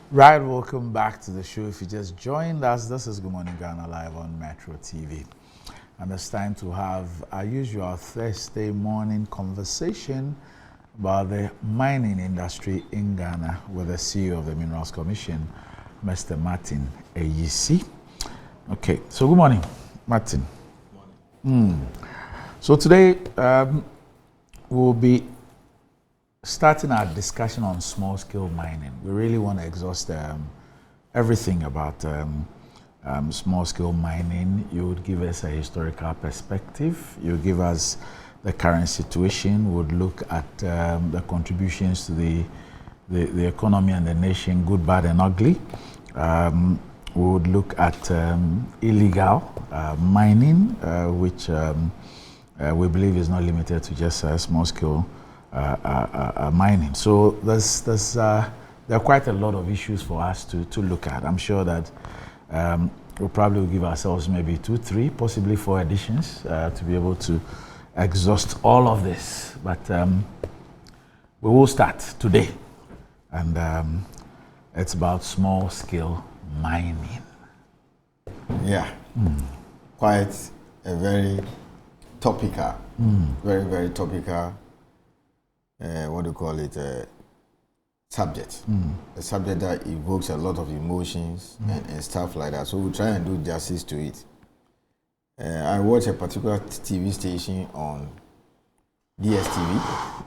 Right, welcome back to the show. If you just joined us, this is Good Morning Ghana live on Metro TV. And it's time to have our usual Thursday morning conversation about the mining industry in Ghana with the CEO of the Minerals Commission, Mr. Martin Ayisi. Okay, so good morning, Martin. Good morning. So today we'll be starting our discussion on small-scale mining. We really want to exhaust everything about small-scale mining. You would give us a historical perspective. You give us the current situation. We would look at the contributions to the economy and the nation, good, bad, and ugly. We would look at illegal mining, which we believe is not limited to just small-scale mining. So there are quite a lot of issues for us to look at. I'm sure that we'll probably give ourselves maybe 2, 3, possibly 4 editions to be able to exhaust all of this. But we will start today, and it's about small-scale mining. Yeah, quite a very topical, very, very topical, what do you call it, subject. A subject that evokes a lot of emotions and stuff like that. So we'll try and do justice to it. I watch a particular TV station on DSTV.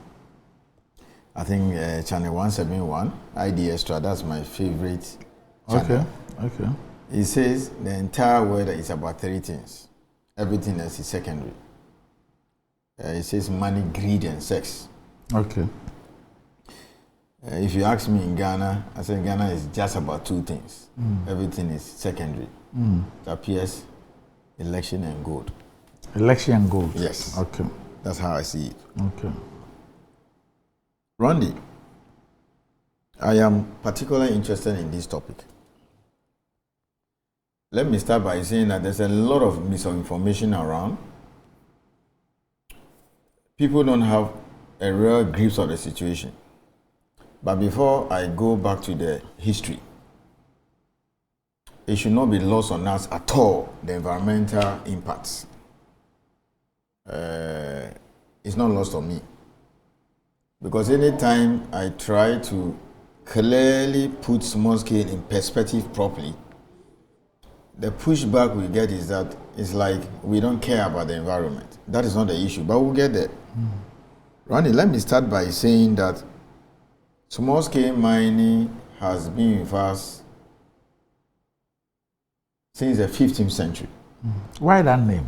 I think channel 171, ID Extra, that's my favorite channel. Okay. It says the entire world is about 3 things. Everything else is secondary. It says money, greed, and sex. Okay. If you ask me in Ghana, I say Ghana is just about 2 things. Everything is secondary. It appears election and gold. Election and gold. Yes. Okay. That's how I see it. Okay. Randy, I am particularly interested in this topic. Let me start by saying that there's a lot of misinformation around. People don't have a real grip of the situation. But before I go back to the history, it should not be lost on us at all, the environmental impacts. It's not lost on me. Because anytime I try to clearly put small scale in perspective properly, the pushback we get is that it's like we don't care about the environment. That is not the issue, but we'll get there. Randy, let me start by saying that small-scale mining has been with us since the 15th century. Why that name?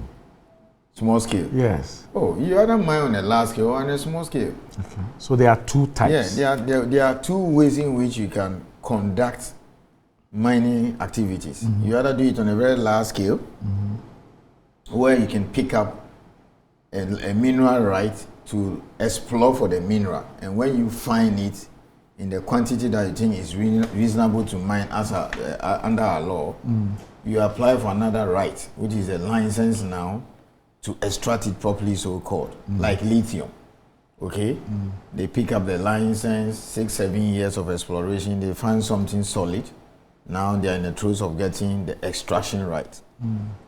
Small scale? Yes. Oh, you either mine on a large scale or on a small scale. Okay. So there are 2 types. Yeah, there are 2 ways in which you can conduct mining activities. You either do it on a very large scale, where you can pick up a mineral right to explore for the mineral, and when you find it in the quantity that you think is reasonable to mine as under our law, you apply for another right, which is a license now to extract it properly, so called, like lithium. Okay, they pick up the license, 6, 7 years of exploration, they find something solid. Now they are in the throes of getting the extraction right.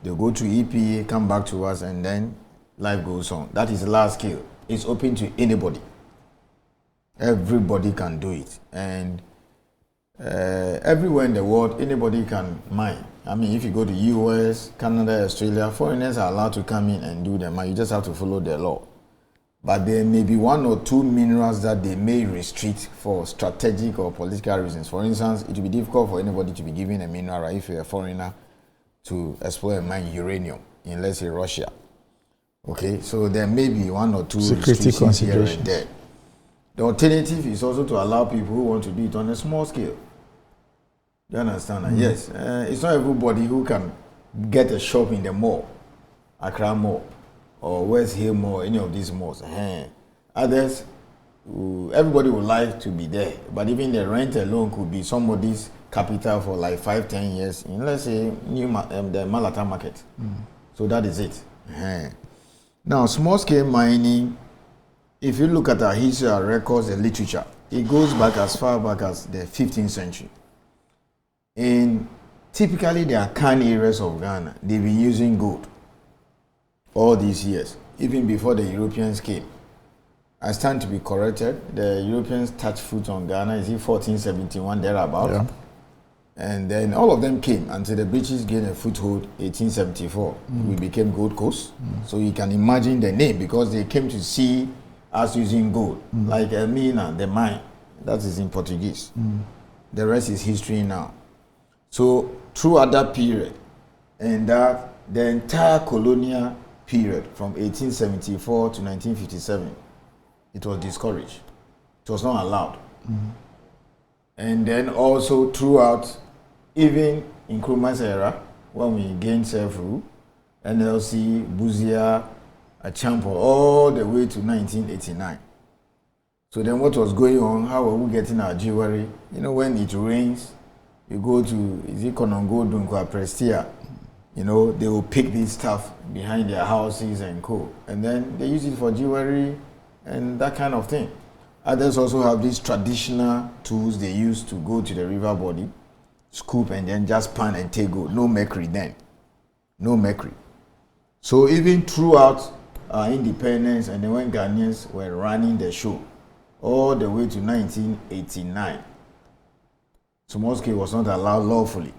They go to EPA, come back to us, and then life goes on. That is large scale. It's open to anybody. Everybody can do it. And everywhere in the world, anybody can mine. I mean, if you go to US, Canada, Australia, foreigners are allowed to come in and do them. You just have to follow the law. But there may be 1 or 2 minerals that they may restrict for strategic or political reasons. For instance, it will be difficult for anybody to be given a mineral if you're a foreigner to explore and mine uranium in, let's say, Russia. Okay, so there may be 1 or 2 restrictions here and there. The alternative is also to allow people who want to do it on a small scale. Do you understand? Yes, it's not everybody who can get a shop in the mall, Accra Mall, or West Hill Mall, any of these malls. Others, everybody would like to be there, but even the rent alone could be somebody's capital for like 5, 10 years in, let's say, the Malata market. So that is it. Now, small-scale mining, if you look at our history, our records, the literature, it goes back as far back as the 15th century. in typically the Akan areas of Ghana, they've been using gold all these years, even before the Europeans came. I stand to be corrected. The Europeans touched foot on Ghana, is it 1471, thereabout? Yeah. And then all of them came until the British gained a foothold 1874. We became Gold Coast. So you can imagine the name because they came to see us using gold, like Elmina, the mine. That is in Portuguese. The rest is history now. So throughout that period, and that the entire colonial period from 1874 to 1957, it was discouraged. It was not allowed. And then also throughout, even in Nkrumah's era, when we gained self-rule, NLC, Buzia, Achampo, all the way to 1989. So then what was going on? How were we getting our jewelry? You know, when it rains, you go to, is it Konongo, Dunkwa, Prestia, you know, they will pick this stuff behind their houses and co. And then they use it for jewelry and that kind of thing. Others also have these traditional tools they use to go to the river body, scoop and then just pan and take gold. No mercury then. No mercury. So even throughout our independence and then when Ghanaians were running the show, all the way to 1989, small scale was not allowed lawfully.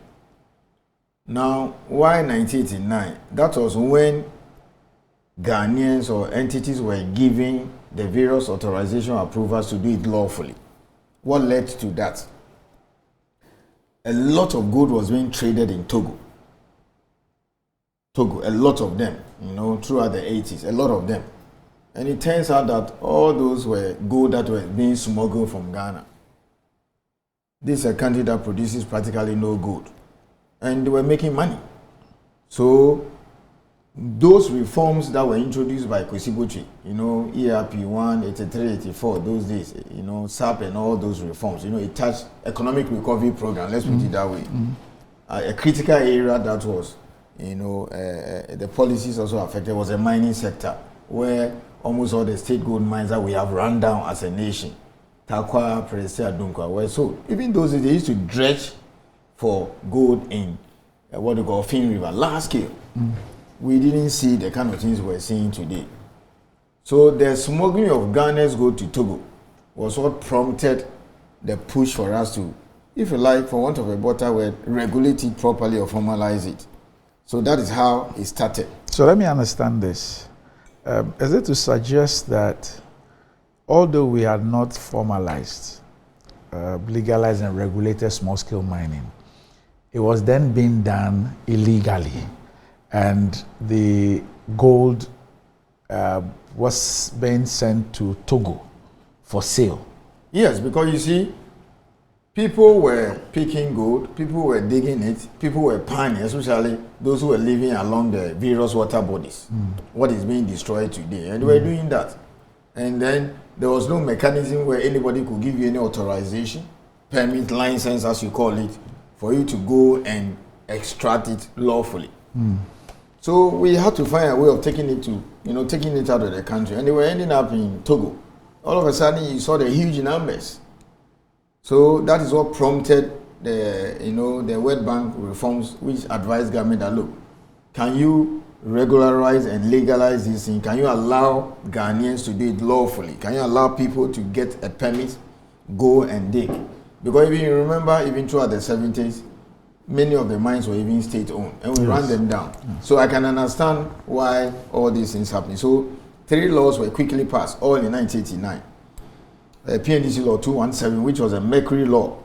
Now, why 1989? That was when Ghanaians or entities were giving the various authorization approvals to do it lawfully. What led to that? A lot of gold was being traded in Togo. A lot of them, you know, throughout the 80s, a lot of them. And it turns out that all those were gold that were being smuggled from Ghana. This is a country that produces practically no gold. And they were making money. So those reforms that were introduced by Kwesi Botwe, you know, ERP 1, 83, 84, those days, you know, SAP and all those reforms, you know, it touched economic recovery program, let's put it that way. A critical area that was, you know, the policies also affected was the mining sector, where almost all the state gold mines that we have run down as a nation, Takwa, Prestea, Dunkwa, were sold. Even those days, they used to dredge for gold in what they call Fin River, large scale. We didn't see the kind of things we're seeing today. So the smuggling of Ghana's gold to Togo was what prompted the push for us to, if you like, for want of a better word, regulate it properly or formalize it. So that is how it started. So let me understand this. Is it to suggest that although we had not formalized, legalized and regulated small-scale mining, it was then being done illegally, and the gold was being sent to Togo for sale? Yes, because you see, people were picking gold, people were digging it, people were panning, especially those who were living along the various water bodies, what is being destroyed today. And they were doing that. And then there was no mechanism where anybody could give you any authorization, permit, license, as you call it, for you to go and extract it lawfully. So we had to find a way of taking it to, you know, taking it out of the country. And they were ending up in Togo. All of a sudden, you saw the huge numbers. So that is what prompted the, you know, the World Bank reforms, which advised government that, look, can you regularize and legalize this thing? Can you allow Ghanaians to do it lawfully? Can you allow people to get a permit, go and dig? Because if you remember, even throughout the 70s, many of the mines were even state-owned, and we ran them down. So I can understand why all these things happening. So 3 laws were quickly passed, all in 1989. PNDC Law 217, which was a mercury law.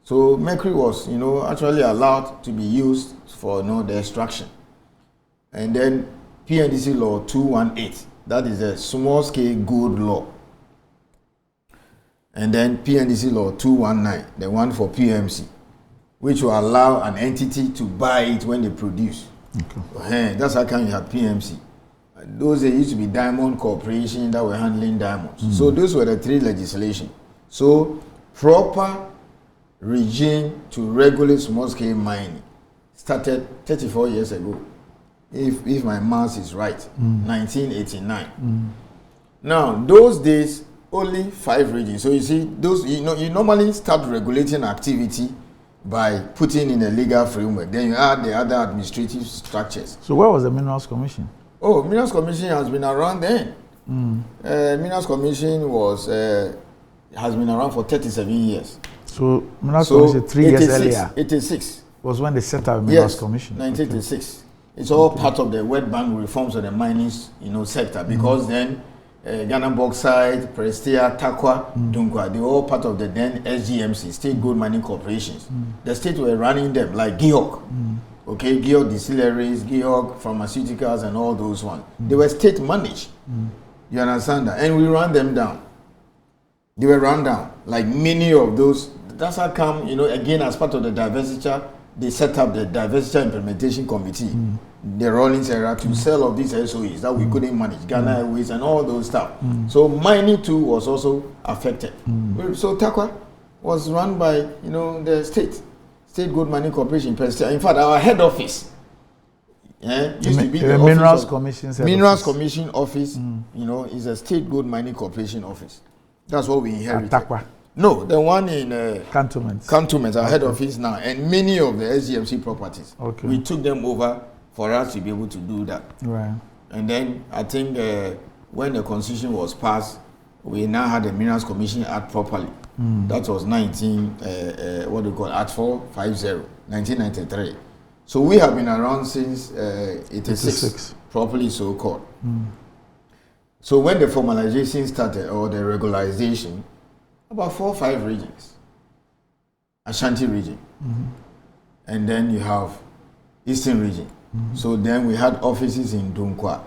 So mercury was, you know, actually allowed to be used for, you know, the extraction. And then PNDC Law 218, that is a small-scale gold law. And then PNDC Law 219, the one for PMC, which will allow an entity to buy it when they produce. Okay. That's how come you have PMC. Those days used to be Diamond Corporation that were handling diamonds. So those were the 3 legislation. So proper regime to regulate small-scale mining started 34 years ago, if my math is right, 1989. Now, those days, only 5 regions. So you see, those, you know, you normally start regulating activity by putting in a legal framework. Then you add the other administrative structures. So where was the Minerals Commission? Oh, Minerals Commission has been around then. Minerals Commission has been around for 37 years. So Minerals Commission 3 years earlier 86 was when they set up Minerals Commission. 1986. Okay. It's all part of the World Bank reforms of the mining, sector, because then Ghana Bauxite, Prestea, Takwa, Dunkwa, they were all part of the then SGMC, State Gold Mining Corporations. The state were running them like GIOC, okay, GIOC Distilleries, GIOC Pharmaceuticals, and all those ones. They were state managed. You understand that? And we ran them down. They were run down like many of those. That's how come, again, as part of the divestiture, they set up the divestiture implementation committee, the Rawlings era, to sell of these SOEs that we couldn't manage, Ghana Airways and all those stuff. So mining too was also affected. So Takwa was run by the State Gold Mining Corporation. In fact, our head office used to be the Minerals Commission. Minerals Commission office. Is a State Gold Mining Corporation office. That's what we inherited. Takwa. No, the one in Cantonments, our head office now, and many of the SGMC properties. Okay. We took them over for us to be able to do that. Right. And then I think when the constitution was passed, we now had the Minerals Commission Act properly. That was Act 450, 1993. So we have been around since 86, properly so called. So when the formalization started, or the regularization, about 4 or 5 regions. Ashanti region. And then you have Eastern region. So then we had offices in Dunkwa.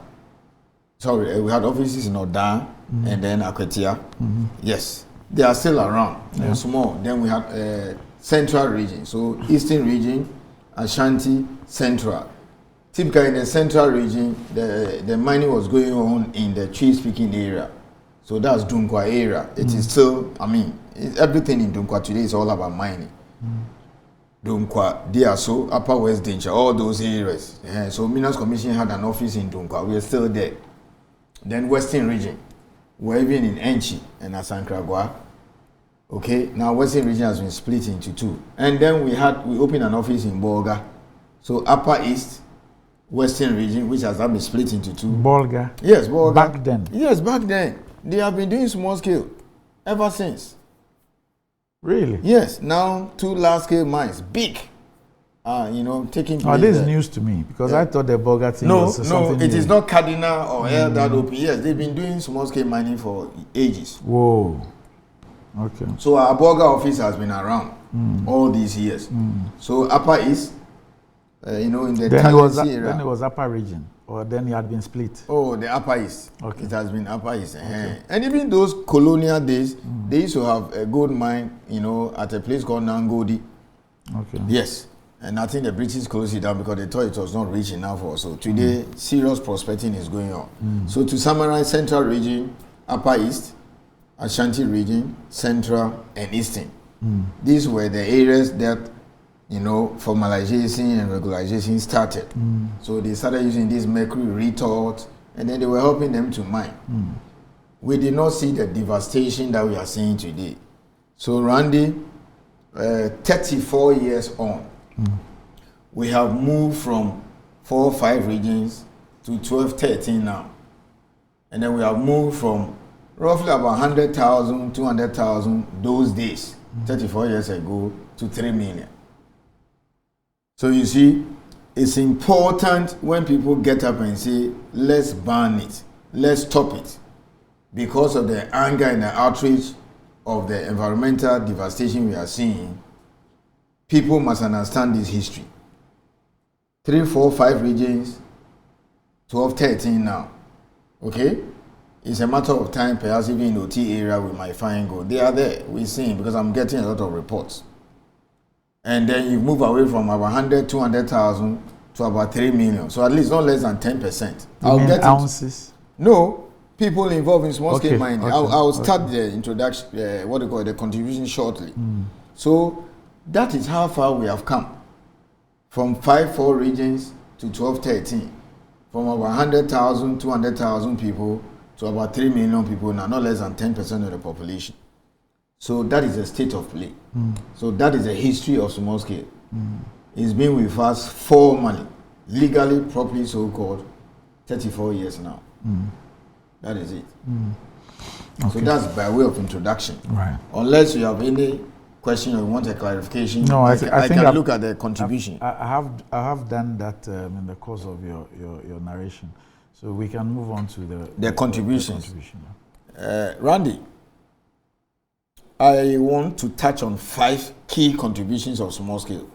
Sorry, we had offices in Odan and then Akwetia. Yes, they are still around. They're small. Then we had Central region. So Eastern region, Ashanti, Central. Typically in the Central region, the mining was going on in the tree-speaking area. So that's Dunkwa area. It is still, everything in Dunkwa today is all about mining. Dunkwa, Diaso, Upper West Danger, all those areas. So Minerals Commission had an office in Dunkwa. We are still there. Then Western region, we're even in Enchi and Asankragwa. Okay, now Western region has been split into 2. And then we opened an office in Bolga. So Upper East, Western region, which has now been split into 2. Bolga? Yes, Bolga. Back then? Yes, back then. They have been doing small scale ever since. Really? Yes. Now 2 large scale mines, big, taking place. Oh, this is news to me because I thought the Bolga thing was something No, it new. is not Cardinal or that open. Yes, they've been doing small scale mining for ages. Whoa. Okay. So our Bolga office has been around all these years. So Upper East, in the area. Then it was Upper region. Or then it had been split? Oh, the Upper East. Okay. It has been Upper East. Okay. And even those colonial days, they used to have a gold mine, at a place called Nangodi. Okay. Yes. And I think the British closed it down because they thought it was not rich enough also. Today, serious prospecting is going on. So to summarize, Central region, Upper East, Ashanti region, Central, and Eastern. These were the areas that formalization and regularization started. So they started using this mercury retort, and then they were helping them to mine. We did not see the devastation that we are seeing today. So Randy, 34 years on, we have moved from 4 or 5 regions to 12, 13 now. And then we have moved from roughly about 100,000, 200,000 those days, 34 years ago, to 3 million. So you see, it's important when people get up and say, let's ban it, let's stop it, because of the anger and the outrage of the environmental devastation we are seeing. People must understand this history. 3, 4, 5 regions, 12, 13 now. Okay? It's a matter of time, perhaps even in the OT area we might find gold. They are there, we're seeing, because I'm getting a lot of reports. And then you move away from about 100, 200,000 to about 3 million. So at least not less than 10%. I'll get ounces? No, people involved in small scale mining. Okay, I'll start the introduction, the contribution shortly. So that is how far we have come. From 5, 4 regions to 12, 13. From about 100,000, 200,000 people to about 3 million people now, not less than 10% of the population. So that is a state of play. So that is a history of small scale. It's been with us formally, legally, properly so-called, 34 years now. That is it. Okay. So that's by way of introduction. Right. Unless you have any question or you want a clarification, No, I think I've, look at the contribution. I have done that in the course of your narration, so we can move on to The contributions. contribution. Randy, I want to touch on 5 key contributions of small scale.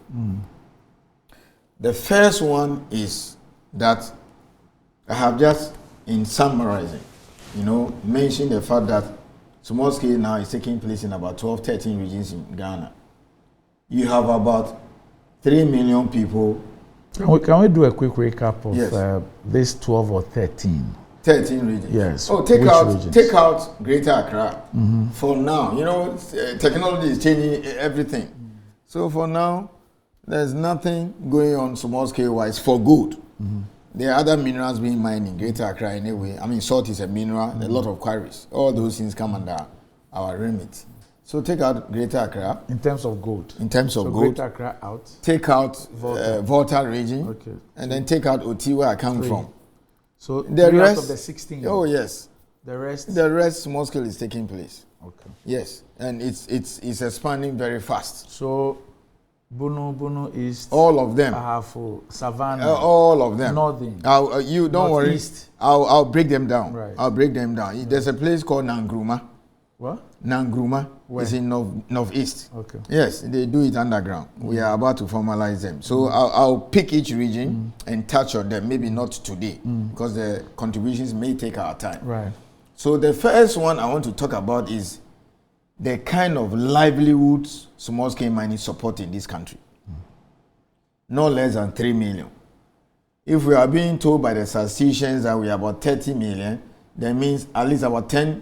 The first one is that I have just, in summarizing, mentioned the fact that small scale now is taking place in about 12, 13 regions in Ghana. You have about 3 million people. Can we do a quick recap of Yes. this 12 or 13? 13 regions. Yes. Oh, Which regions? take out Greater Accra. For now, technology is changing everything. So for now, there's nothing going on small scale wise for good. There are other minerals being mined in Greater Accra anyway. I mean, salt is a mineral, a lot of quarries. All those things come under our remit. So take out Greater Accra. In terms of gold. In terms of so gold. Greater Accra out. Take out Volta. Volta region. Okay. And then take out Oti, where I come 3. from. So The 3 rest, out of the 16. Oh, yes. The rest. The rest, small scale is taking place. Okay. Yes. And it's expanding very fast. So Bunu East. All of them. Ahafo, Savannah. All of them. Northern. You don't worry. Northeast. I'll break them down. Right. I'll break them down. There's a place called Nangruma. What? Nangruma. Where? It's in northeast. Okay. Yes, they do it underground. We are about to formalize them. So I'll pick each region and touch on them. Maybe not today because the contributions may take our time. Right. So the first one I want to talk about is the kind of livelihoods small scale mining support in this country. No less than 3 million. If we are being told by the statisticians that we are about 30 million, that means at least about 10%,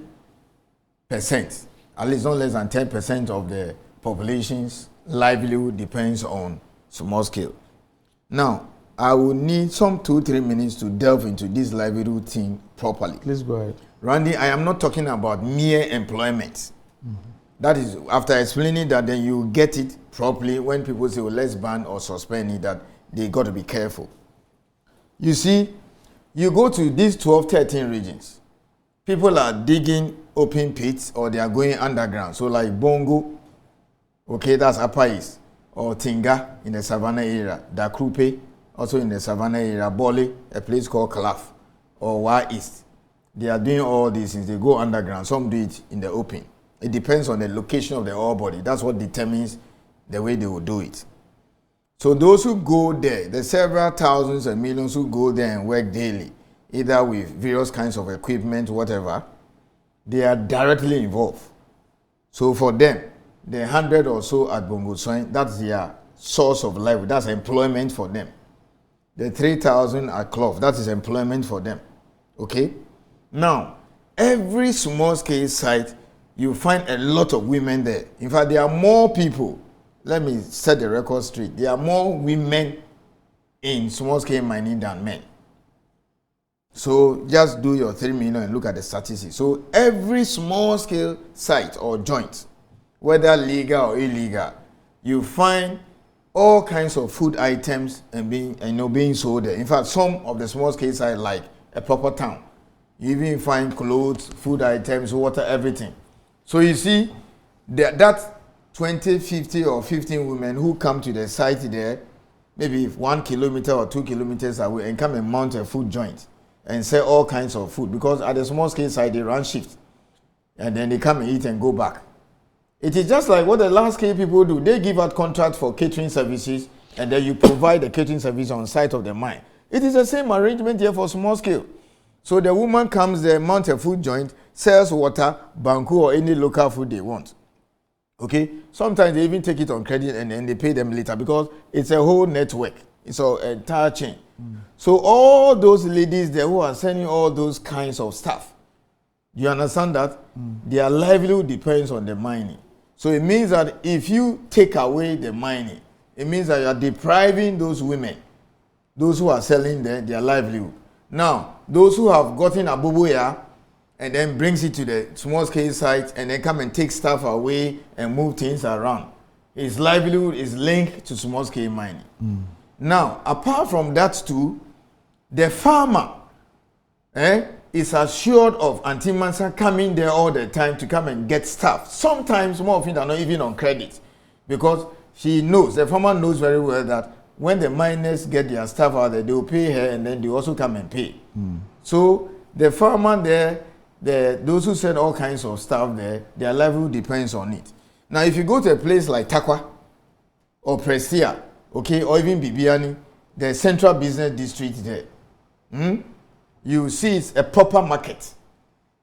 at least not less than 10% of the population's livelihood depends on small scale. Now, I will need some 2-3 minutes to delve into this livelihood thing properly. Please go ahead. Randy, I am not talking about mere employment. That is, after explaining that, then you get it properly when people say, well, let's ban or suspend it, that they got to be careful. You see, you go to these 12, 13 regions, people are digging open pits or they are going underground. So like Bongo, okay, that's Upper East, or Tinga in the Savannah area, Dakrupe, also in the Savannah area, Bole, a place called Calaf, or Wa East. They are doing all these things. They go underground. Some do it in the open. It depends on the location of the ore body. That's what determines the way they will do it. So those who go there, the several thousands and millions who go there and work daily, either with various kinds of equipment, whatever, they are directly involved. So for them, the 100 or so at Bongo Soin, that's their source of livelihood. That's employment for them. The 3,000 at Clough, that is employment for them. Okay? Now, every small scale site, you find a lot of women there. In fact, there are more people. Let me set the record straight. There are more women in small scale mining than men. So just do your 3 million and look at the statistics. So every small scale site or joint, whether legal or illegal, you find all kinds of food items and being sold there. In fact, some of the small scale sites, like a proper town, you even find clothes, food items, water, everything. So you see that 20, 50 or 15 women who come to the site there, maybe 1 kilometer or 2 kilometers away, and come and mount a food joint and sell all kinds of food, because at the small scale site they run shift and then they come and eat and go back. It is just like what the large scale people do. They give out contract for catering services and then you provide the catering service on site of the mine. It is the same arrangement here for small scale. So the woman comes there, mount a food joint, sells water, banku, or any local food they want. Okay? Sometimes they even take it on credit and then they pay them later, because it's a whole network. It's an entire chain. So all those ladies there who are selling all those kinds of stuff, you understand that? Their livelihood depends on the mining. So it means that if you take away the mining, it means that you are depriving those women, those who are selling their livelihood. Now, those who have gotten a bubuya and then brings it to the small scale site and then come and take stuff away and move things around. His livelihood is linked to small scale mining. Now, apart from that too, the farmer is assured of Auntie Mansa coming there all the time to come and get stuff. Sometimes more often than not even on credit, because she knows, the farmer knows very well that when the miners get their stuff out there, they will pay her and then they also come and pay. So the farmer there, those who sell all kinds of stuff there, their livelihood depends on it. Now, if you go to a place like Takwa or Prestia, okay, or even Bibiani, the central business district there, you see it's a proper market,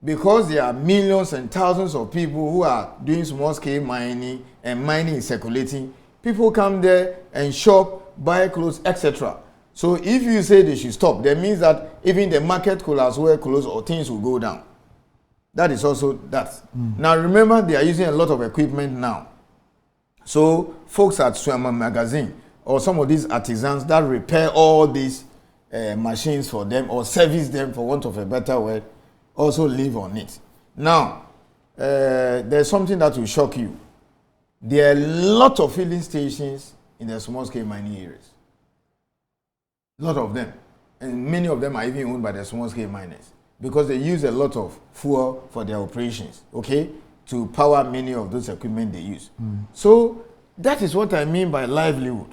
because there are millions and thousands of people who are doing small scale mining, and mining is circulating. People come there and shop, buy clothes, etc. So if you say they should stop, that means that even the market could as well close or things will go down. That is also that. Now remember, they are using a lot of equipment now. So folks at Swama Magazine or some of these artisans that repair all these machines for them or service them, for want of a better word, also live on it. Now, there's something that will shock you. There are a lot of filling stations in the small scale mining areas. A lot of them. And many of them are even owned by the small scale miners, because they use a lot of fuel for their operations, okay, to power many of those equipment they use. So that is what I mean by livelihood.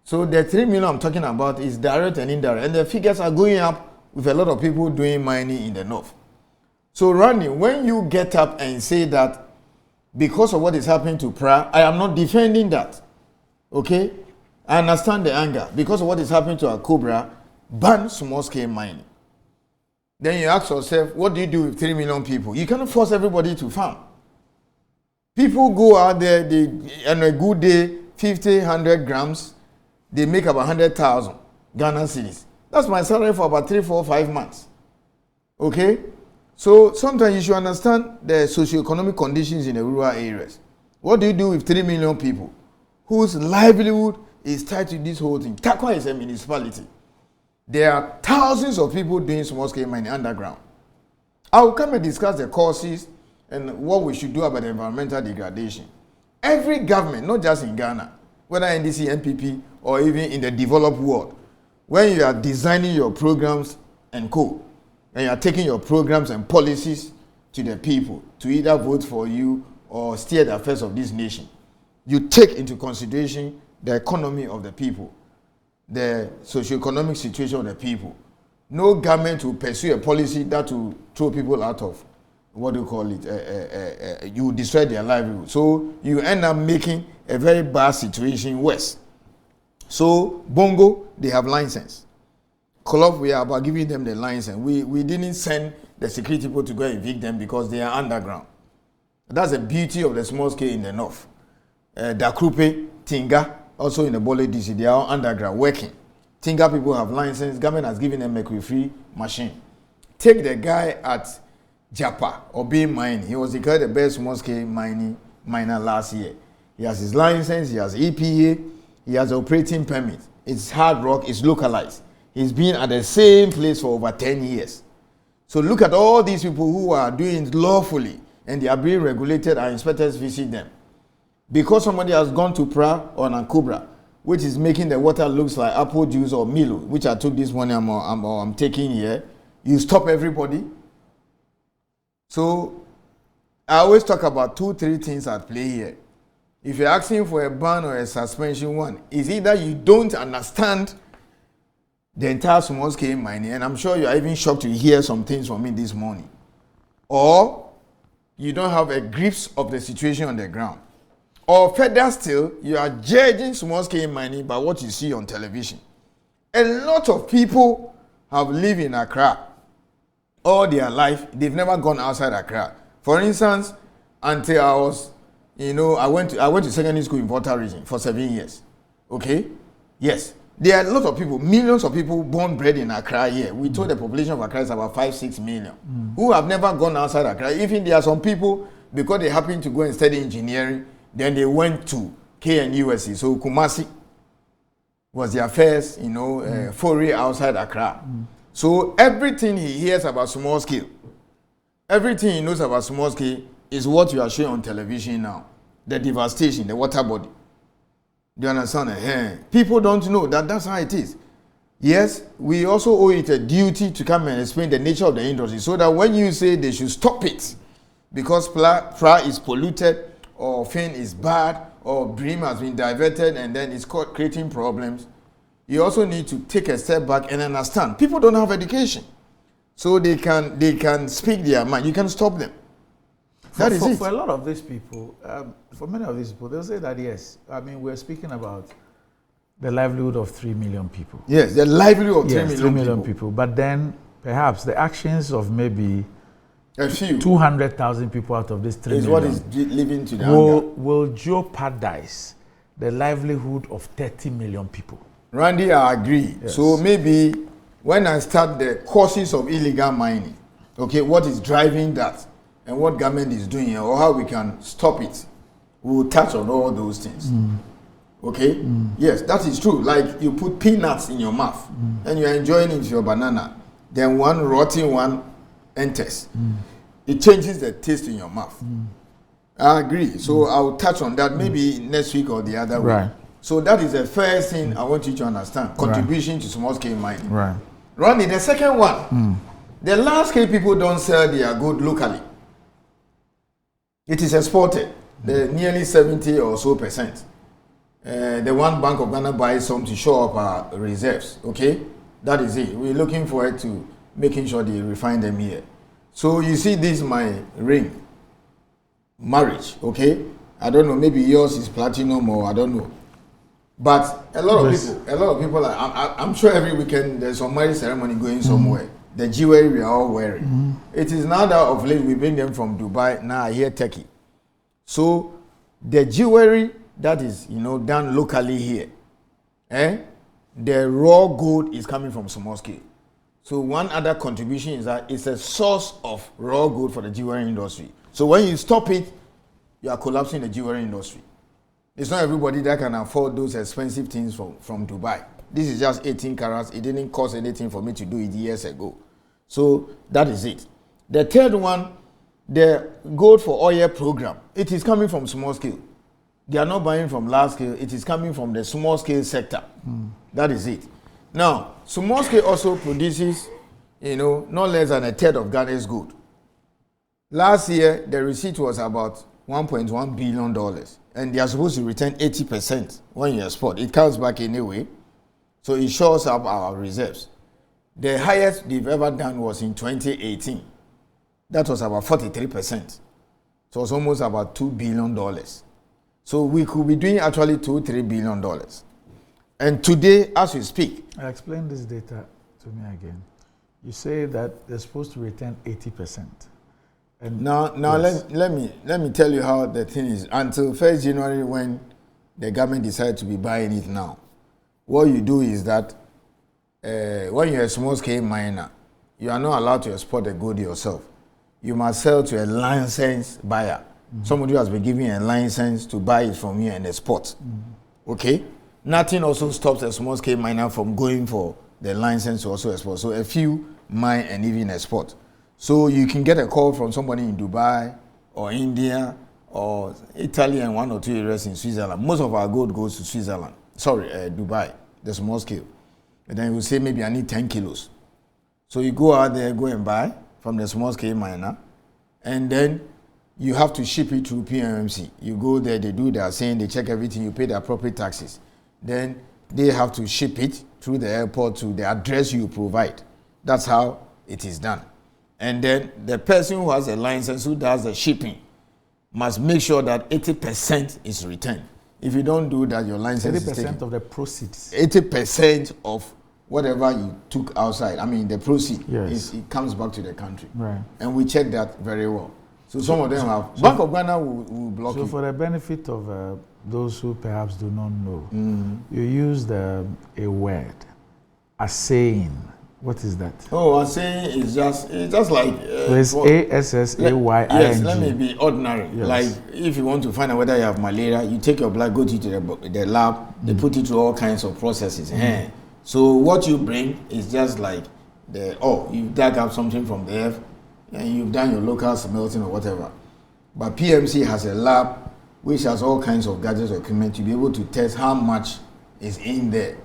So the 3 million I'm talking about is direct and indirect, and the figures are going up with a lot of people doing mining in the north. So Randy, when you get up and say that because of what is happening to Pra, I am not defending that, okay? I understand the anger. Because of what is happening to Akobra, ban small scale mining. Then you ask yourself, what do you do with 3 million people? You cannot force everybody to farm. People go out there, they, on a good day, 50, 100 grams, they make about 100,000 Ghana cedis. That's my salary for about 3, 4, 5 months. Okay? So sometimes you should understand the socioeconomic conditions in the rural areas. What do you do with 3 million people whose livelihood is tied to this whole thing? Takwa is a municipality. There are thousands of people doing small-scale mining underground. I will come and discuss the causes and what we should do about the environmental degradation. Every government, not just in Ghana, whether NDC, NPP, or even in the developed world, when you are designing your programs and co, and you are taking your programs and policies to the people to either vote for you or steer the affairs of this nation, you take into consideration the economy of the people, the socio-economic situation of the people. No government will pursue a policy that will throw people out of, what do you call it, you destroy their livelihood. So you end up making a very bad situation worse. So Bongo, they have license. Kolof, we are about giving them the license. We didn't send the security people to go and evict them because they are underground. That's the beauty of the small scale in the north. Dakrupe, Tinga, also in the Bole DC, they are underground working. Tinga people have license. Government has given them a free machine. Take the guy at Japa or Being Mine. He was declared the best small scale miner last year. He has his license. He has EPA. He has operating permit. It's hard rock. It's localized. He's been at the same place for over 10 years. So look at all these people who are doing it lawfully and they are being regulated and inspectors visit them. Because somebody has gone to Pra or Nankobra, which is making the water looks like apple juice or Milo, which I took this morning, I'm taking here, you stop everybody. So I always talk about 2, 3 things at play here. If you're asking for a ban or a suspension, one is either you don't understand the entire small scale mining, and I'm sure you are even shocked to hear some things from me this morning, or you don't have a grips of the situation on the ground, or further still, you are judging small scale mining by what you see on television. A lot of people have lived in Accra all their life. They've never gone outside Accra. For instance, until I was, I went to secondary school in Volta region for 7 years. Okay? Yes. There are a lot of people, millions of people born bred in Accra here. We told the population of Accra is about 5-6 million who have never gone outside Accra. Even there are some people, because they happen to go and study engineering, then they went to KNUSC. So Kumasi was their first, foray outside Accra. So everything he hears about small scale, everything he knows about small scale is what you are showing on television now. The devastation, the water body. Do you understand? People don't know that that's how it is. Yes, we also owe it a duty to come and explain the nature of the industry so that when you say they should stop it because pra is polluted or fin is bad or bream has been diverted and then it's creating problems, you also need to take a step back and understand. People don't have education. So they can speak their mind. You can stop them. That is it. For a lot of these people, for many of these people, they'll say that yes, I mean, we're speaking about the livelihood of 3 million people. Yes, the livelihood of 3 million people. But then perhaps the actions of maybe a few 200,000 people out of this 3 is million what is living to the will jeopardize the livelihood of 30 million people. Randy, I agree. Yes. So maybe when I start the causes of illegal mining, okay, what is driving that and what government is doing or how we can stop it, we will touch on all those things. Okay? Yes, that is true. Like you put peanuts in your mouth and you're enjoying it with your banana. Then one rotten one enters. It changes the taste in your mouth. I agree. So I'll touch on that maybe next week or the other week. So that is the first thing I want you to understand. Contribution to small scale mining. Right. Ronnie, the second one. The large scale people don't sell their good locally. It is exported. The nearly 70 or so percent. The one Bank of Ghana buys some to show up our reserves. Okay? That is it. We're looking forward to making sure they refine them here. So you see this my ring. Marriage. Okay? I don't know. Maybe yours is platinum or I don't know. But a lot of people, I'm sure every weekend there's some marriage ceremony going somewhere. The jewelry we are all wearing. It is now that of late we bring them from Dubai, now I hear Turkey. So the jewelry that is, done locally here, the raw gold is coming from small scale. So one other contribution is that it's a source of raw gold for the jewelry industry. So when you stop it, you are collapsing the jewelry industry. It's not everybody that can afford those expensive things from Dubai. This is just 18 carats. It didn't cost anything for me to do it years ago. So that is it. The third one, the gold for oil program. It is coming from small scale. They are not buying from large scale. It is coming from the small scale sector. That is it. Now, small scale also produces, not less than a third of Ghana's gold. Last year, the receipt was about $1.1 billion. And they are supposed to return 80% when you export. It comes back anyway. So it shows up our reserves. The highest they've ever done was in 2018. That was about 43%. So it was almost about $2 billion. So we could be doing actually $2-3 billion. And today, as we speak, I explain this data to me again. You say that they're supposed to return 80%. And now yes. let me tell you how the thing is. Until 1st January, when the government decided to be buying it now, what you do is that when you're a small scale miner, you are not allowed to export the gold yourself. You must sell to a licensed buyer. Somebody who has been given a license to buy it from you and export. Okay? Nothing also stops a small scale miner from going for the license to also export. So a few mine and even export. So you can get a call from somebody in Dubai or India or Italy and 1 or 2 areas in Switzerland. Most of our gold goes to Switzerland. Dubai, the small scale. And then you will say maybe I need 10 kilos. So you go out there, go and buy from the small scale miner, and then you have to ship it through PMMC. You go there, they do their saying, they check everything, you pay the appropriate taxes. Then they have to ship it through the airport to the address you provide. That's how it is done. And then the person who has a license, who does the shipping, must make sure that 80% is returned. If you don't do that, your license is taken. 80% of the proceeds. 80% of whatever you took outside, the proceed, yes. it comes back to the country. Right. And we check that very well. So some of them have. Bank of Ghana will block it. So for the benefit of those who perhaps do not know, you used a word, a saying. What is that? Oh, a saying is just like. So it's ASSAYING. Yes, let me be ordinary. Yes. Like if you want to find out whether you have malaria, you take your blood, go to the lab, they put it through all kinds of processes. So what you bring is just like you dug up something from the earth, and you've done your local smelting or whatever. But PMC has a lab which has all kinds of gadgets or equipment to be able to test how much is in there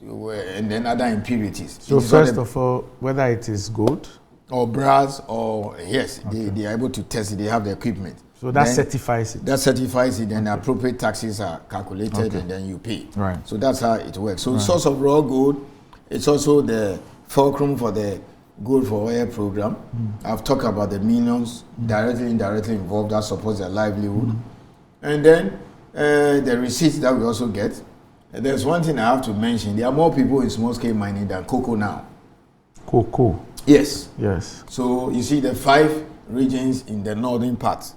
and then other impurities. So first of all, whether it is gold or brass or yes, they are able to test it. They have the equipment. So that certifies it. That certifies it, and appropriate taxes are calculated, and then you pay. Right. So that's how it works. So source of raw gold, it's also the fulcrum for the Gold for Oil program. I've talked about the millions directly, indirectly involved that supports their livelihood. And then the receipts that we also get. There's one thing I have to mention. There are more people in small-scale mining than cocoa now. Cocoa? Yes. Yes. So you see the 5 regions in the northern part.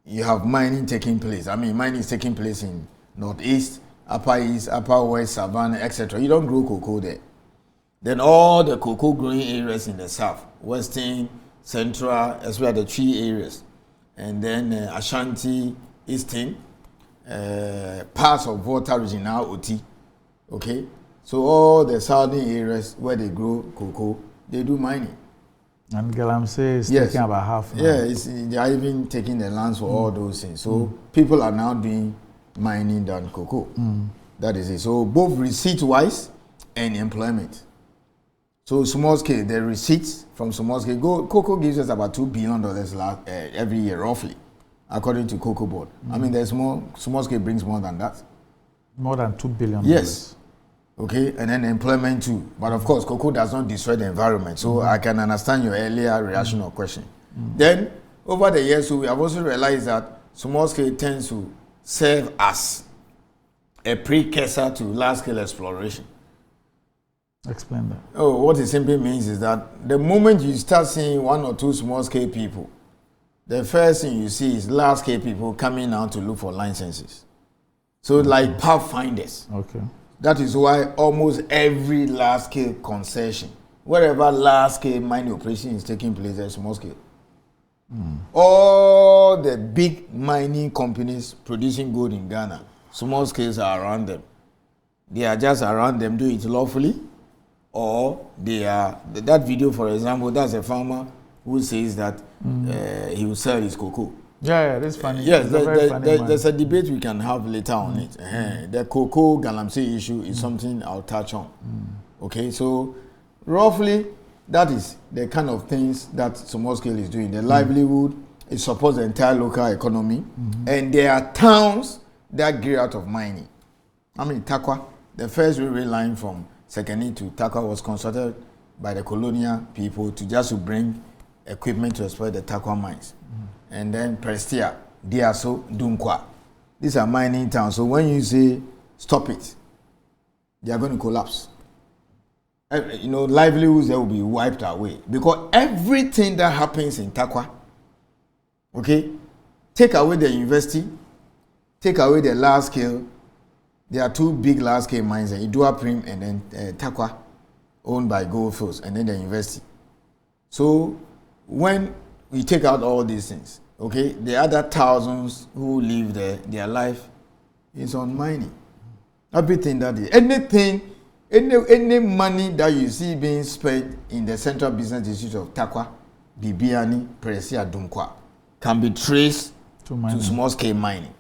You have mining taking place. I mean, mining is taking place in northeast, upper west, savannah, etc. You don't grow cocoa there. Then all the cocoa growing areas in the south, western, central, as well as the tree areas, and then Ashanti, eastern, parts of Volta region now OT. Okay, so all the southern areas where they grow cocoa, they do mining. And Galamsey is taking about half. Now. Yeah, they are even taking the lands for all those things. So people are now doing mining than cocoa. That is it. So both receipt-wise and employment. So small scale, the receipts from small scale, cocoa gives us about $2 billion every year, roughly, according to Cocoa Board. I mean, there's small scale brings more than that. More than $2 billion. Yes. Okay, and then employment too. But of course, cocoa does not destroy the environment. So I can understand your earlier reaction or question. Then, over the years, we have also realized that small scale tends to serve as a precursor to large scale exploration. Explain that. Oh, what it simply means is that the moment you start seeing 1 or 2 small scale people, the first thing you see is large scale people coming out to look for licenses. So like pathfinders. Okay. That is why almost every large scale concession, wherever large scale mining operation is taking place, there's small scale. All the big mining companies producing gold in Ghana, small scales are around them. They are just around them, do it lawfully, or they are, that video for example, that's a farmer who says that he will sell his cocoa. Yeah, that's funny. Yes, there's a debate we can have later on it. The cocoa galamsey issue is something I'll touch on. Okay, so roughly that is the kind of things that small scale is doing. The livelihood, it supports the entire local economy, and there are towns that grew out of mining. I mean, Takwa, the first railway line from Sekeni to Takwa was constructed by the colonial people to bring equipment to exploit the Takwa mines. And then Prestia, Diaso, Dunkwa. These are mining towns. So when you say stop it, they are going to collapse. You know, livelihoods there will be wiped away because everything that happens in Takwa, okay, take away the university, take away the large scale. There are 2 big large scale mines, Idua Prim and then Takwa, owned by Goldfields, and then the university. So when we take out all these things, okay, the other thousands who live there, their life is on mining. Everything that is, any money that you see being spent in the Central Business District of Takwa, Bibiani, Presia, Dunkwa, can be traced to small scale mining.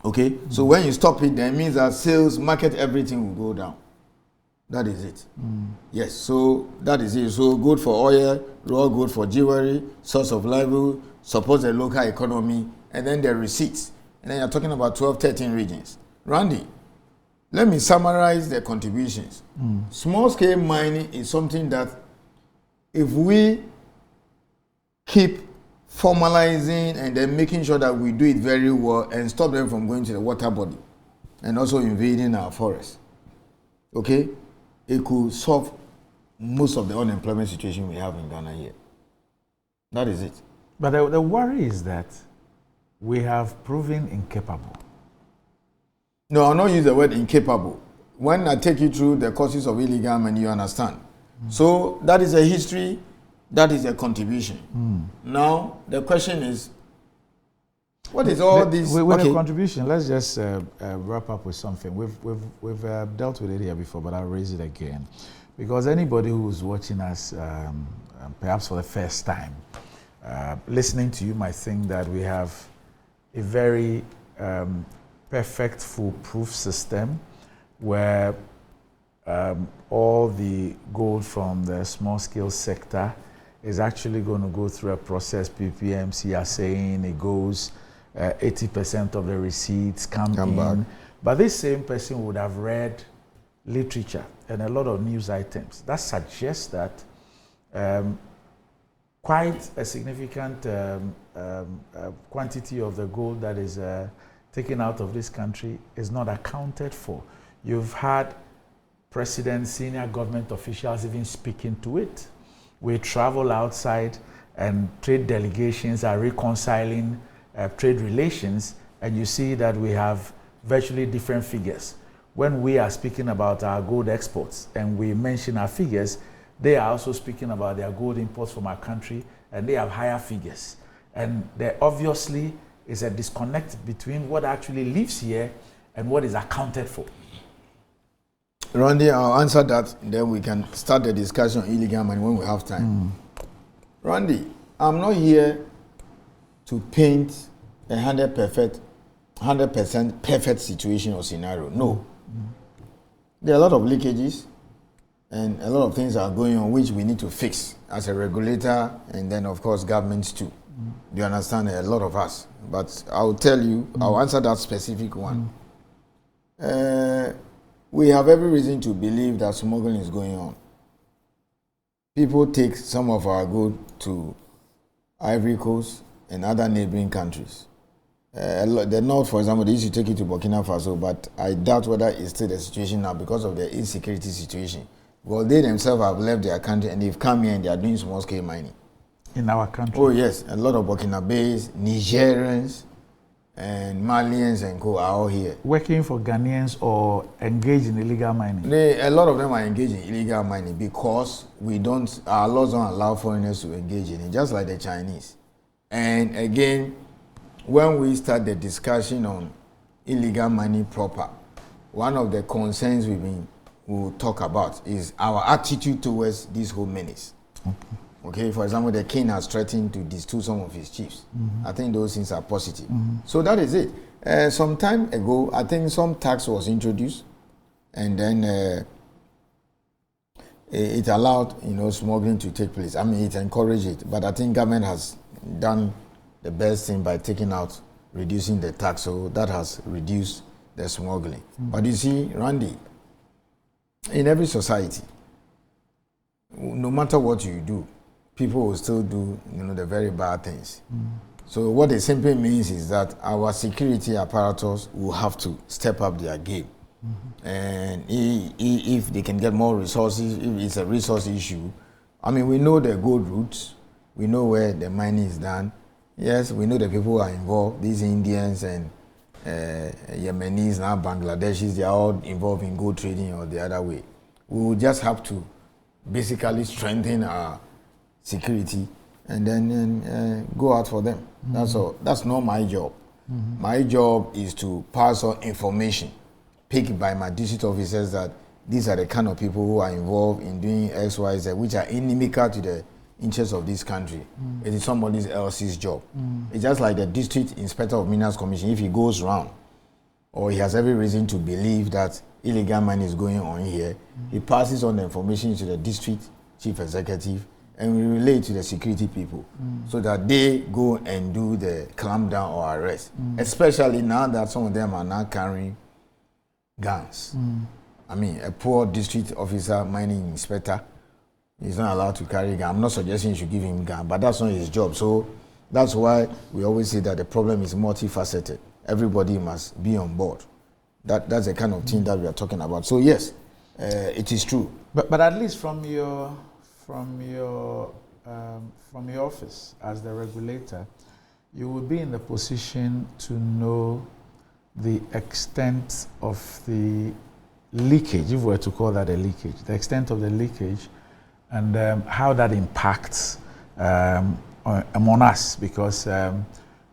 Okay, so when you stop it, then it means that sales, market, everything will go down. That is it. Yes, so that is it. So good for oil, raw good for jewelry, source of livelihood, supports the local economy, and then the receipts. And then you're talking about 12, 13 regions. Randy, let me summarize the contributions. Small scale mining is something that if we keep formalizing and then making sure that we do it very well and stop them from going to the water body and also invading our forests, okay, it could solve most of the unemployment situation we have in Ghana here. That is it. But the worry is that we have proven incapable. No, I'll not use the word incapable. When I take you through the causes of illegal mining, you understand. So that is a history, that is a contribution. Now, the question is, what is all this? With a contribution, let's just wrap up with something. We've dealt with it here before, but I'll raise it again. because anybody who's watching us, perhaps for the first time, listening to you might think that we have a very perfect foolproof system where all the gold from the small scale sector is actually going to go through a process. PPMC are saying it goes 80% of the receipts come in. Back. But this same person would have read literature and a lot of news items that suggest that quite a significant quantity of the gold that is taken out of this country is not accounted for. You've had presidents, senior government officials even speaking to it. We travel outside and trade delegations are reconciling trade relations, and you see that we have virtually different figures. When we are speaking about our gold exports and we mention our figures, they are also speaking about their gold imports from our country, and they have higher figures. And there obviously is a disconnect between what actually lives here and what is accounted for. Randy, I'll answer that, then we can start the discussion on illegal money when we have time. Randy, I'm not here to paint 100% perfect situation or scenario. No. There are a lot of leakages and a lot of things are going on which we need to fix as a regulator, and then of course governments too. Do you understand? A lot of us. But I'll tell you, I'll answer that specific one. We have every reason to believe that smuggling is going on. People take some of our goods to Ivory Coast and other neighboring countries. The North, for example, they used to take it to Burkina Faso, but I doubt whether it's still the situation now because of the insecurity situation. Well, they themselves have left their country and they've come here and they are doing small-scale mining. In our country? Oh, yes. A lot of Burkinabés, Nigerians, and Malians and co are all here. Working for Ghanaians or engaged in illegal mining? A lot of them are engaged in illegal mining because our laws don't allow foreigners to engage in it, just like the Chinese. And again, when we start the discussion on illegal mining proper, one of the concerns we'll talk about is our attitude towards this whole menace. Okay, for example, the king has threatened to distill some of his chiefs. I think those things are positive. So that is it. Some time ago, I think some tax was introduced, and then it allowed smuggling to take place. I mean, it encouraged it, but I think government has done the best thing by reducing the tax, so that has reduced the smuggling. But you see, Randy, in every society, no matter what you do, people will still do, the very bad things. So what it simply means is that our security apparatus will have to step up their game. And if they can get more resources, if it's a resource issue, I mean, we know the gold routes, we know where the mining is done. Yes, we know the people who are involved, these Indians and Yemenis, now Bangladeshis, they are all involved in gold trading or the other way. We will just have to basically strengthen our security and then go out for them. That's all. That's not my job. My job is to pass on information picked by my district officers that these are the kind of people who are involved in doing X, Y, Z, which are inimical to the interests of this country. It is somebody else's job. It's just like the district inspector of minerals commission. If he goes round or he has every reason to believe that illegal mining is going on here, he passes on the information to the district chief executive and we relate to the security people so that they go and do the clampdown or arrest. Especially now that some of them are now carrying guns. I mean, a poor district officer, mining inspector, he's not allowed to carry a gun. I'm not suggesting you should give him a gun, but that's not his job. So that's why we always say that the problem is multifaceted. Everybody must be on board. That's the kind of thing that we are talking about. So yes, it is true. But at least from your office as the regulator, you will be in the position to know the extent of the leakage, if we were to call that a leakage, the extent of the leakage, and how that impacts among us. Because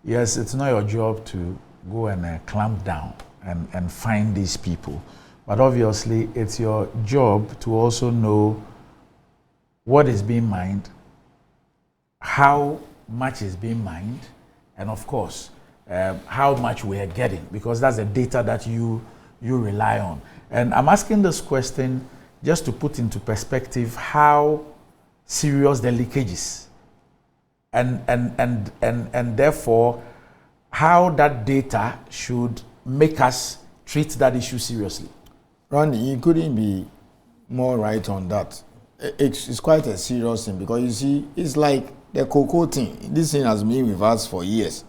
yes, it's not your job to go and clamp down and find these people, But obviously, it's your job to also know what is being mined, how much is being mined, and of course, how much we are getting, because that's the data that you rely on. And I'm asking this question just to put into perspective how serious the leakage is, and therefore how that data should make us treat that issue seriously. Randy, you couldn't be more right on that. It's quite a serious thing, because you see, it's like the cocoa thing. This thing has been with us for years.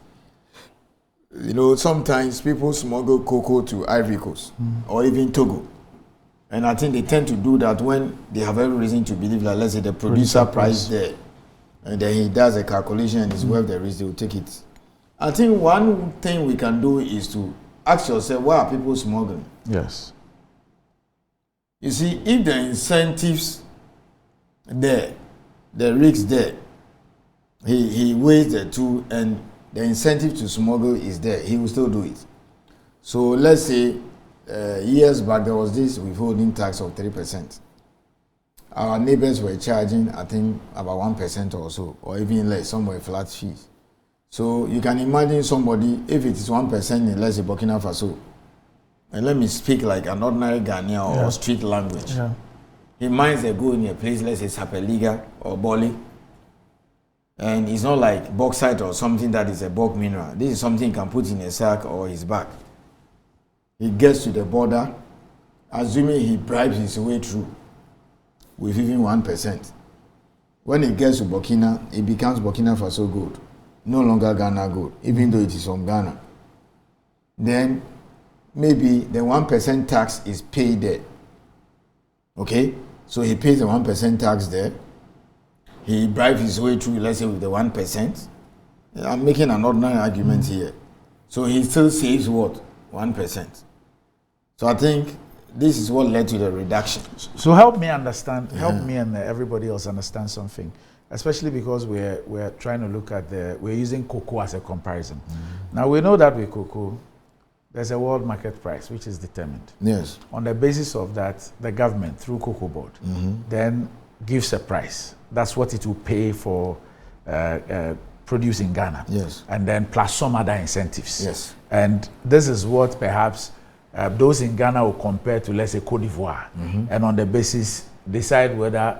You know, sometimes people smuggle cocoa to Ivory Coast or even Togo. And I think they tend to do that when they have every reason to believe that, let's say, the producer price there, and then he does a calculation and it's worth the risk, they will take it. I think one thing we can do is to ask yourself, why are people smuggling? Yes. You see, if the incentives there, the risks there, he weighs the two, and the incentive to smuggle is there, he will still do it. So let's say years back there was this withholding tax of 3%. Our neighbors were charging, I think, about 1% or so, or even less. Some were flat fees. So you can imagine somebody, if it is 1% in, let's say, Burkina Faso, and let me speak like an ordinary Ghanaian or street language. Yeah. He mines a gold in a place, let's say Sapeliga or Boli, and it's not like bauxite or something that is a bulk mineral. This is something he can put in a sack or his bag. He gets to the border, assuming he bribes his way through with even 1%. When it gets to Burkina, it becomes Burkina Faso gold, no longer Ghana gold, even though it is from Ghana. Then maybe the 1% tax is paid there. Okay? So he pays the 1% tax there. He bribes his way through, let's say, with the 1%. I'm making an ordinary argument here. So he still saves what? 1%. So I think this is what led to the reduction. So help me understand, help me and everybody else understand something, especially because we're trying to look at we're using cocoa as a comparison. Now we know that with cocoa, there's a world market price which is determined. Yes. On the basis of that, the government through Cocoa Board then gives a price. That's what it will pay for produce in Ghana. Yes. And then plus some other incentives. Yes. And this is what perhaps those in Ghana will compare to, let's say, Cote d'Ivoire. And on the basis, decide whether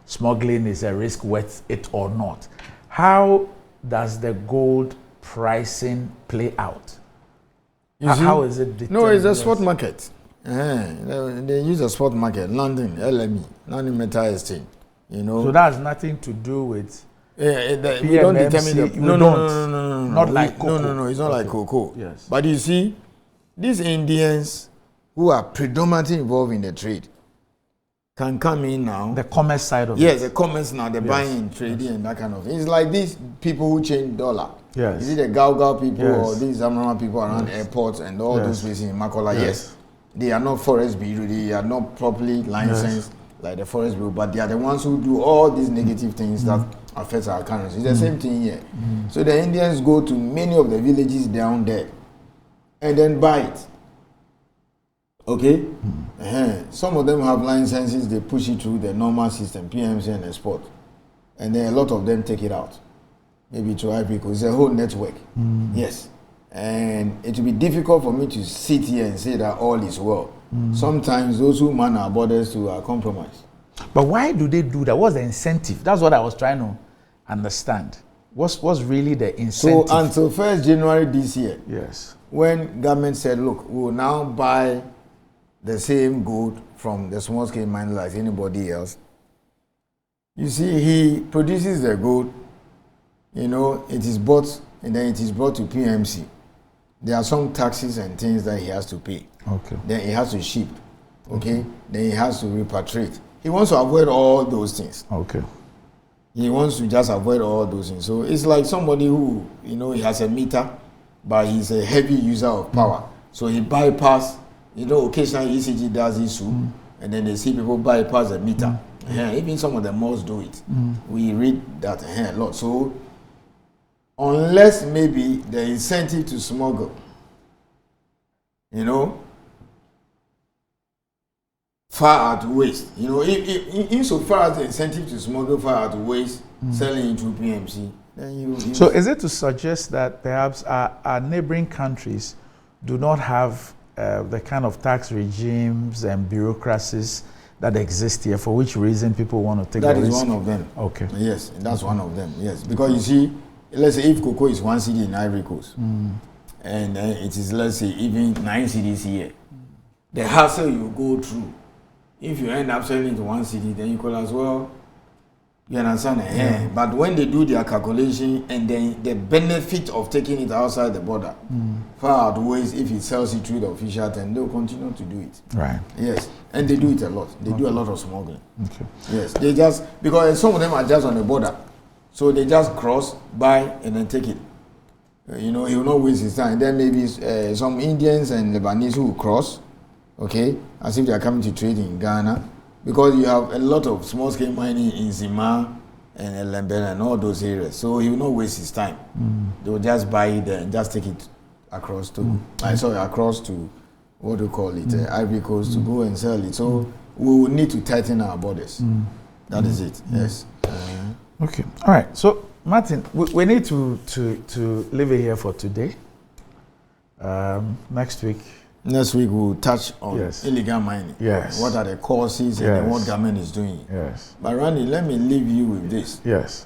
smuggling is a risk worth it or not. How does the gold pricing play out? How is it determined? No, it's a spot market. They use a spot market. London, LME, London Metal Exchange. You know. So that has nothing to do with. We don't determine the. No. Not like cocoa. No. It's not like cocoa. Yes. But you see, these Indians who are predominantly involved in the trade can come in now. The commerce side of it. Yes, the commerce now, the buying, trading, and that kind of thing. It's like these people who change dollar. Yes. Is it the Gao people or these Zamara people around airports and all those places in Makola? Yes. They are not forest bureau, they are not properly licensed like the forest bureau, but they are the ones who do all these negative things that affect our currency. It's the same thing here. So the Indians go to many of the villages down there and then buy it. Okay? Some of them have licenses, they push it through the normal system, PMC and export. And then a lot of them take it out. Maybe to Ivory Coast. It's a whole network. Yes. And it will be difficult for me to sit here and say that all is well. Sometimes those who man our borders to compromise. But why do they do that? What's the incentive? That's what I was trying to understand. What's really the incentive? So until 1st January this year, yes, when government said, look, we will now buy the same gold from the small scale miner like anybody else. You see, he produces the gold, you know, it is bought and then it is brought to PMC. There are some taxes and things that he has to pay. Okay. Then he has to ship. Okay. Then he has to repatriate. He wants to avoid all those things. Okay. He wants to just avoid all those things. So it's like somebody who, you know, he has a meter, but he's a heavy user of power. So he bypass, you know, occasionally ECG does issue, and then they see people bypass the meter. Even some of the malls do it. We read that a lot. So unless maybe the incentive to smuggle, you know, far outweighs. You know, insofar as the incentive to smuggle far outweighs selling through PMC, then you. So is it to suggest that perhaps our neighboring countries do not have the kind of tax regimes and bureaucracies that exist here, for which reason people want to take That the is risk? one of them. Okay. Yes, that's one of them. Yes, because you see, let's say if cocoa is 1 cedi in Ivory Coast, and it is, let's say, even 9 cedis here, the hassle you go through, if you end up selling to 1 cedi, then you could as well. You understand? Yeah. But when they do their calculation and then the benefit of taking it outside the border far outweighs if it sells it through the official, then they'll continue to do it. Right. Yes, and they do it a lot. They do a lot of smuggling. Okay. Yes, they just, because some of them are just on the border, so they just cross, buy, and then take it. You know, he will not waste his time. Then maybe some Indians and Lebanese who will cross, okay, as if they are coming to trade in Ghana. Because you have a lot of small-scale mining in Zima and Elembele and all those areas. So he will not waste his time. They will just buy it and just take it across to, across to, what do you call it, Ivory Coast to go and sell it. So we will need to tighten our borders. That is it, yes. Okay, all right. So, Martin, we need to leave it here for today. Next week, we'll touch on illegal mining. Yes. What are the causes and what government is doing. Yes. But Randy, let me leave you with this. Yes.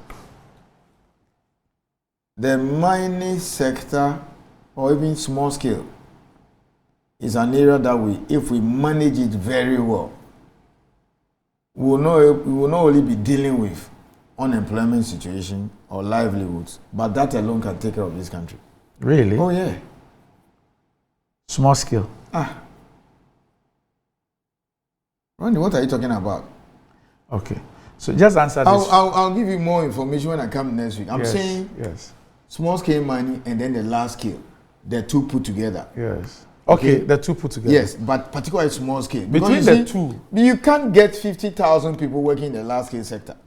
The mining sector, or even small scale, is an area that if we manage it very well, we will not only be dealing with unemployment situation or livelihoods, but that alone can take care of this country. Really? Oh yeah. Small scale. Randy, what are you talking about? Okay. So just answer this. I'll give you more information when I come next week. I'm saying small scale mining and then the large scale. The two put together. Yes. Okay, the two put together. Yes, but particularly small scale. Between the two. You can't get 50,000 people working in the large scale sector.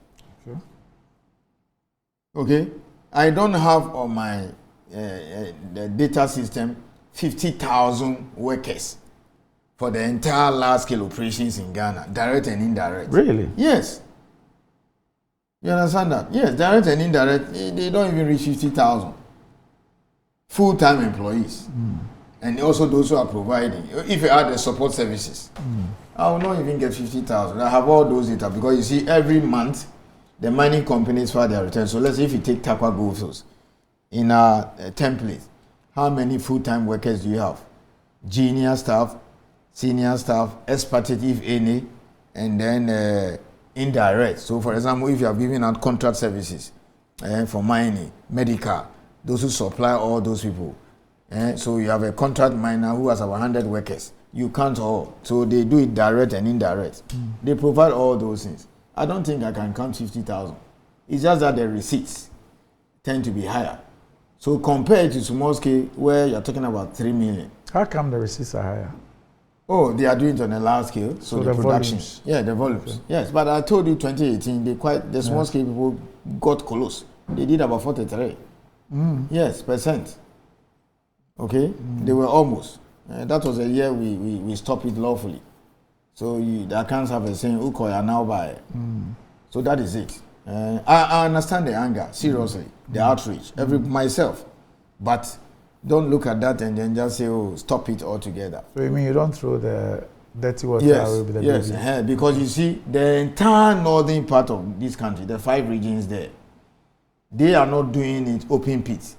Okay? I don't have on my the data system 50,000 workers for the entire large-scale operations in Ghana, direct and indirect. Really? Yes. You understand that? Yes, direct and indirect, they don't even reach 50,000 full-time employees. And also those who are providing. If you add the support services, I will not even get 50,000. I have all those data because you see, every month, the mining companies file their returns. So let's say if you take Takwa Goldfields, in our template, how many full-time workers do you have? Junior staff, senior staff, expatriate if any, and then indirect. So for example, if you are giving out contract services for mining, medical, those who supply all those people. So you have a contract miner who has about 100 workers. You count all. So they do it direct and indirect. They provide all those things. I don't think I can count 50,000. It's just that the receipts tend to be higher. So compared to small scale, where you're talking about 3 million. How come the receipts are higher? Oh, they are doing it on a large scale. So the production. Volumes. Yeah, the volumes. Okay. Yes, but I told you 2018, the small scale people got close. They did about 43. Yes, percent. Okay, they were almost. That was a year we stopped it lawfully. So the accounts have a saying, Ukoya now buy. So that is it. I understand the anger, seriously, the outrage, myself. But don't look at that and then just say, oh, stop it altogether. So you mean you don't throw the dirty water away with the baby? Because you see, the entire northern part of this country, the 5 regions there, they are not doing it open pit.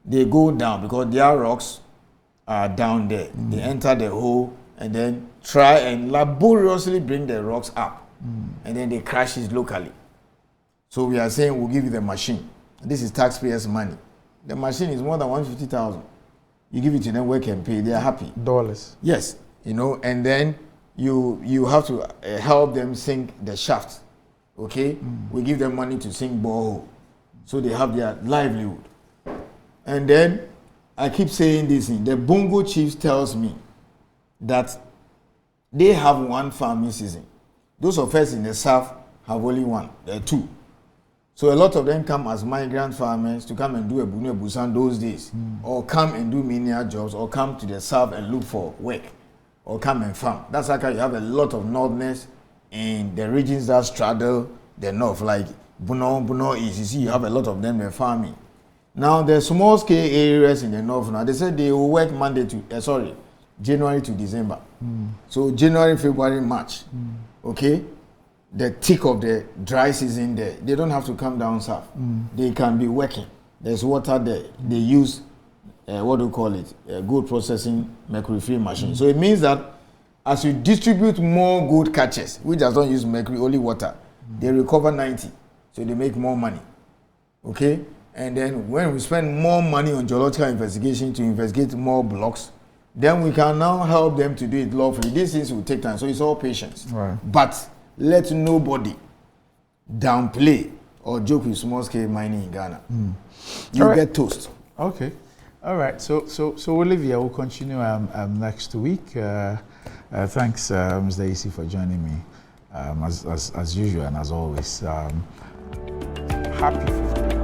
They go down because their rocks are down there. They enter the hole and then try and laboriously bring the rocks up. And then they crash it locally. So we are saying we'll give you the machine. This is taxpayers' money. The machine is more than 150,000. You give it to them, work and pay. They are happy. Dollars. Yes, and then you have to help them sink the shaft. Okay, we give them money to sink borehole, so they have their livelihood. And then I keep saying this thing. The Bongo chief tells me that they have one farming season. Those of us in the south have only one. There are 2. So a lot of them come as migrant farmers to come and do a busan those days, or come and do menial jobs, or come to the south and look for work. or come and farm. That's how you have a lot of northness in the regions that straddle the north, like Buno East. You see, you have a lot of them farming. Now, the small scale areas in the north now, they said they will work January to December. So January, February, March. Okay, the thick of the dry season there, they don't have to come down south. They can be working. There's water there. They use what do you call it? A good processing mercury-free machine. So it means that as you distribute more good catches, which does not use mercury, only water, they recover 90. So they make more money. Okay? And then when we spend more money on geological investigation to investigate more blocks, then we can now help them to do it lawfully. These things will take time. So it's all patience. Right. But let nobody downplay or joke with small-scale mining in Ghana. You get toast. Okay. All right. So Olivia will continue next week. Thanks, Mr. Ayisi, for joining me as usual and as always. Happy for